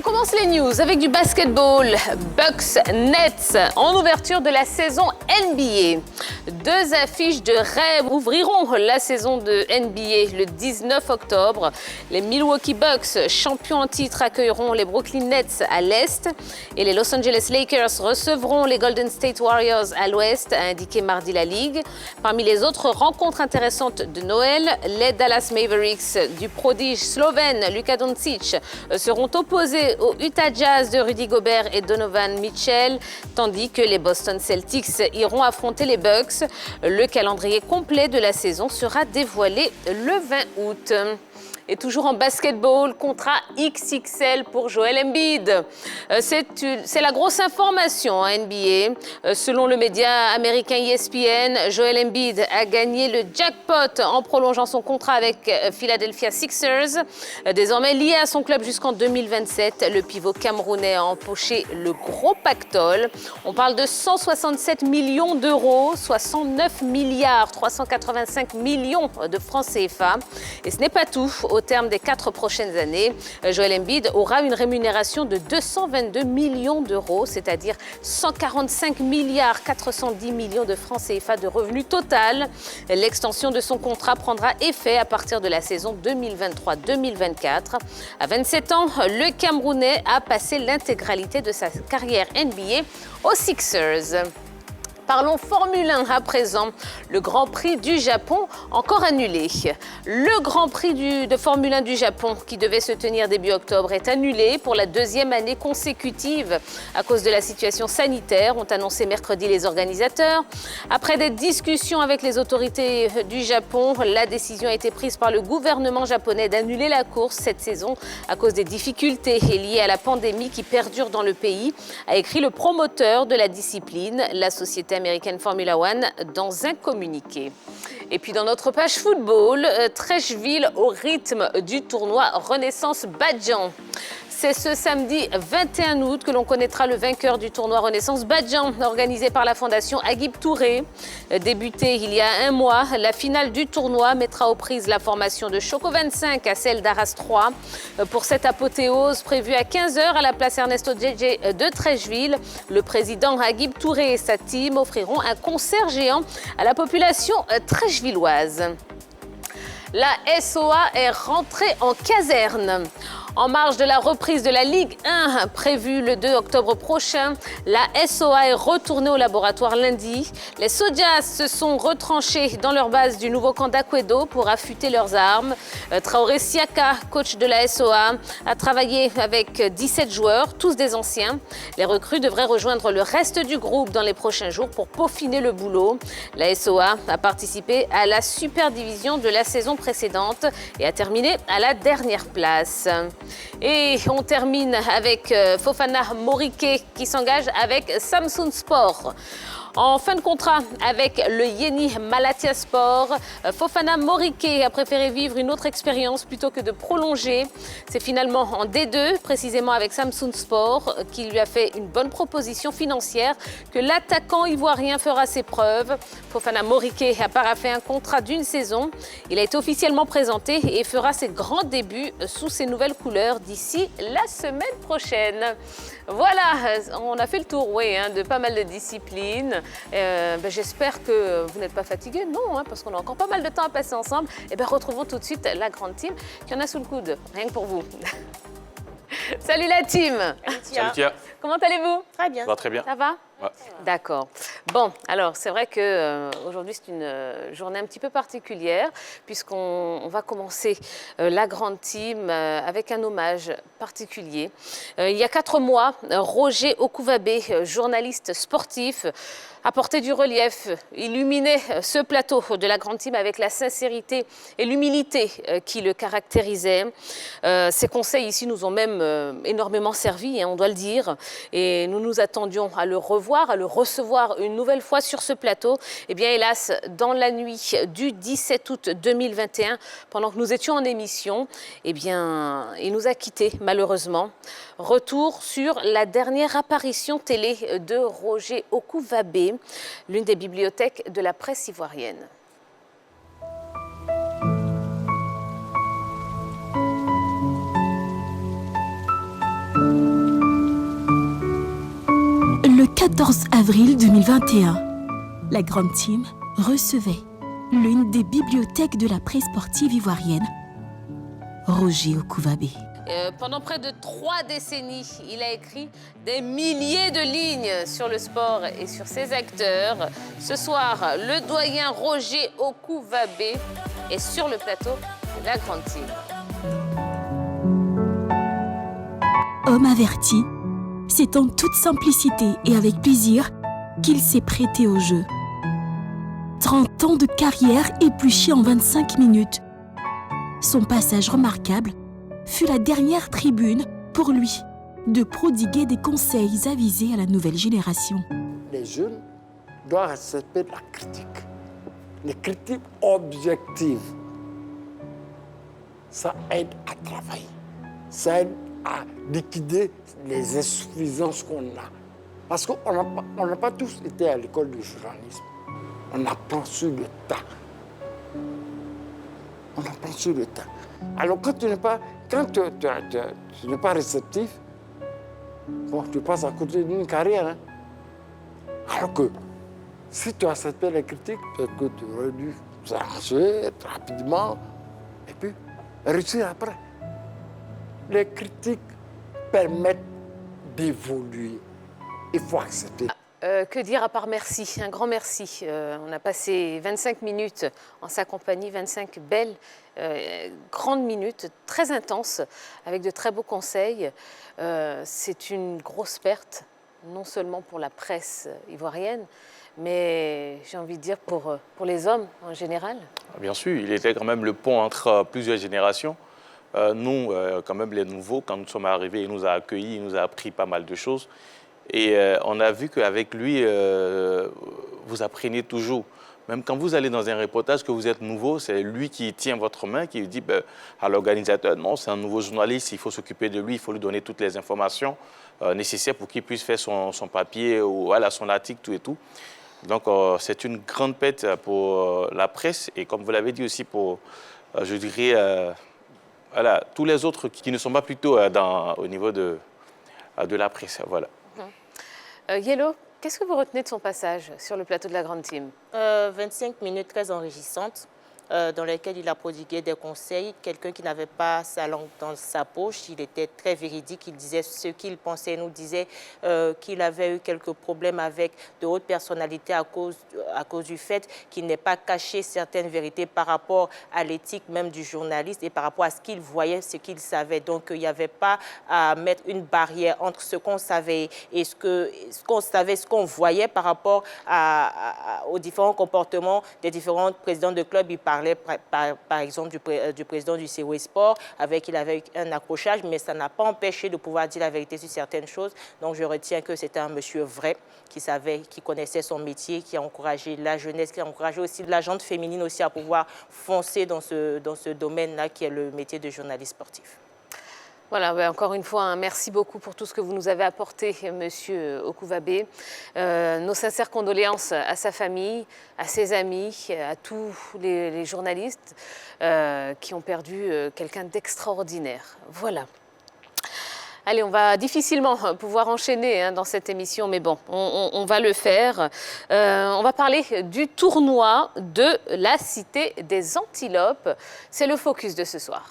on commence les news avec du basketball. Bucks Nets en ouverture de la saison NBA. Deux affiches de rêve ouvriront la saison de NBA le 19 octobre. Les Milwaukee Bucks, champions en titre, accueilleront les Brooklyn Nets à l'Est et les Los Angeles Lakers recevront les Golden State Warriors à l'Ouest, a indiqué mardi la Ligue. Parmi les autres rencontres intéressantes de Noël, les Dallas Mavericks du prodige slovène Luka Doncic seront opposés aux Utah Jazz de Rudy Gobert et Donovan Mitchell, tandis que les Boston Celtics iront affronter les Bucks. Le calendrier complet de la saison sera dévoilé le 20 août. Et toujours en basketball, contrat XXL pour Joel Embiid. C'est la grosse information en NBA. Selon le média américain ESPN, Joel Embiid a gagné le jackpot en prolongeant son contrat avec Philadelphia Sixers. Désormais lié à son club jusqu'en 2027, le pivot camerounais a empoché le gros pactole. On parle de 167 millions d'euros, soit 109 milliards 385 millions de francs CFA. Et ce n'est pas tout. Au terme des 4 prochaines années, Joel Embiid aura une rémunération de 222 millions d'euros, c'est-à-dire 145 milliards 410 millions de francs CFA de revenus total. L'extension de son contrat prendra effet à partir de la saison 2023-2024. À 27 ans, le Camerounais a passé l'intégralité de sa carrière NBA aux Sixers. Parlons Formule 1 à présent. Le Grand Prix du Japon encore annulé. Le Grand Prix de Formule 1 du Japon qui devait se tenir début octobre est annulé pour la 2e année consécutive à cause de la situation sanitaire, ont annoncé mercredi les organisateurs. Après des discussions avec les autorités du Japon, la décision a été prise par le gouvernement japonais d'annuler la course cette saison à cause des difficultés liées à la pandémie qui perdure dans le pays, a écrit le promoteur de la discipline, la société américaine Formula One, dans un communiqué. Et puis dans notre page football, Trècheville au rythme du tournoi Renaissance Badjan. C'est ce samedi 21 août que l'on connaîtra le vainqueur du tournoi Renaissance Badjan, organisé par la fondation Agib Touré. Débuté il y a un mois, la finale du tournoi mettra aux prises la formation de Choco 25 à celle d'Arras 3. Pour cette apothéose prévue à 15h à la place Ernesto Djedje de Trècheville, le président Agib Touré et sa team offriront un concert géant à la population trèchevilloise. La SOA est rentrée en caserne. En marge de la reprise de la Ligue 1 prévue le 2 octobre prochain, la SOA est retournée au laboratoire lundi. Les Sodias se sont retranchés dans leur base du nouveau camp d'Akwedo pour affûter leurs armes. Traoré Siaka, coach de la SOA, a travaillé avec 17 joueurs, tous des anciens. Les recrues devraient rejoindre le reste du groupe dans les prochains jours pour peaufiner le boulot. La SOA a participé à la super division de la saison précédente et a terminé à la dernière place. Et on termine avec Fofana Morike qui s'engage avec Samsun Sport. En fin de contrat avec le Yeni Malatya Sport, Fofana Morike a préféré vivre une autre expérience plutôt que de prolonger. C'est finalement en D2, précisément avec Samsun Sport, qui lui a fait une bonne proposition financière, que l'attaquant ivoirien fera ses preuves. Fofana Morike a paraphé un contrat d'une saison. Il a été officiellement présenté et fera ses grands débuts sous ses nouvelles couleurs d'ici la semaine prochaine. Voilà, on a fait le tour de pas mal de disciplines. J'espère que vous n'êtes pas fatigués, non, parce qu'on a encore pas mal de temps à passer ensemble. Retrouvons tout de suite la grande team qui en a sous le coude, rien que pour vous. Salut la team. Salut Tia. Comment allez-vous? Très bien. Ça va très bien. Ça va? Ouais. D'accord. Bon, alors c'est vrai qu'aujourd'hui c'est une journée un petit peu particulière puisqu'on va commencer la grande team avec un hommage particulier. Il y a 4 mois, Roger Okuvabe, journaliste sportif, apportait du relief, illuminait ce plateau de la grande team avec la sincérité et l'humilité qui le caractérisaient. Ses conseils ici nous ont même énormément servi, on doit le dire, et nous nous attendions à le revoir, à le recevoir une nouvelle fois sur ce plateau. Eh bien, hélas, dans la nuit du 17 août 2021, pendant que nous étions en émission, eh bien, il nous a quittés, malheureusement. Retour sur la dernière apparition télé de Roger Okuvabe, l'une des bibliothèques de la presse ivoirienne. 14 avril 2021, la Grande Team recevait l'une des bibliothèques de la presse sportive ivoirienne, Roger Okuvabe. Pendant près de 3 décennies, il a écrit des milliers de lignes sur le sport et sur ses acteurs. Ce soir, le doyen Roger Okuvabe est sur le plateau de la Grande Team. Homme averti, c'est en toute simplicité et avec plaisir qu'il s'est prêté au jeu. 30 ans de carrière épluchés en 25 minutes. Son passage remarquable fut la dernière tribune pour lui de prodiguer des conseils avisés à la nouvelle génération. Les jeunes doivent accepter la critique, les critiques objectives. Ça aide à travailler, ça aide à liquider les insuffisances qu'on a. Parce qu'on n'a pas tous été à l'école du journalisme. On apprend sur le tas. On apprend sur le tas. Alors quand tu n'es pas réceptif, bon, tu passes à côté d'une carrière. Hein. Alors que si tu acceptes les critiques, peut-être que tu aurais dû s'arranger rapidement et puis réussir après. Les critiques permettent d'évoluer. Il faut accepter. Que dire à part merci, un grand merci. On a passé 25 minutes en sa compagnie, 25 belles, grandes minutes, très intenses, avec de très beaux conseils. C'est une grosse perte, non seulement pour la presse ivoirienne, mais j'ai envie de dire pour les hommes en général. Bien sûr, il était quand même le pont entre plusieurs générations. Nous, quand même les nouveaux, quand nous sommes arrivés, il nous a accueillis, il nous a appris pas mal de choses. Et on a vu qu'avec lui, vous apprenez toujours. Même quand vous allez dans un reportage, que vous êtes nouveau, c'est lui qui tient votre main, qui dit à l'organisateur, non, c'est un nouveau journaliste, il faut s'occuper de lui, il faut lui donner toutes les informations nécessaires pour qu'il puisse faire son papier ou voilà, son article, tout et tout. Donc c'est une grande perte pour la presse et comme vous l'avez dit aussi pour, je dirais, voilà, tous les autres qui ne sont pas plutôt au niveau de la presse. Voilà. Yellow, qu'est-ce que vous retenez de son passage sur le plateau de la Grande Team? 25 minutes très enrichissantes dans lesquelles il a prodigué des conseils. Quelqu'un qui n'avait pas sa langue dans sa poche, il était très véridique, il disait ce qu'il pensait, il nous disait qu'il avait eu quelques problèmes avec de hautes personnalités à cause du fait qu'il n'ait pas caché certaines vérités par rapport à l'éthique même du journaliste et par rapport à ce qu'il voyait, ce qu'il savait. Donc il n'y avait pas à mettre une barrière entre ce qu'on savait et ce qu'on savait, ce qu'on voyait par rapport aux différents comportements des différents présidents de clubs. Il parlait par exemple du président du COE Sport, avec qui il avait eu un accrochage, mais ça n'a pas empêché de pouvoir dire la vérité sur certaines choses. Donc je retiens que c'était un monsieur vrai, qui connaissait son métier, qui a encouragé la jeunesse, qui a encouragé aussi la gente féminine aussi à pouvoir foncer dans ce domaine-là qui est le métier de journaliste sportif. Voilà, encore une fois, merci beaucoup pour tout ce que vous nous avez apporté, Monsieur Okuvabe. Nos sincères condoléances à sa famille, à ses amis, à tous les journalistes qui ont perdu quelqu'un d'extraordinaire. Voilà. Allez, on va difficilement pouvoir enchaîner dans cette émission, mais bon, on va le faire. On va parler du tournoi de la Cité des Antilopes. C'est le focus de ce soir.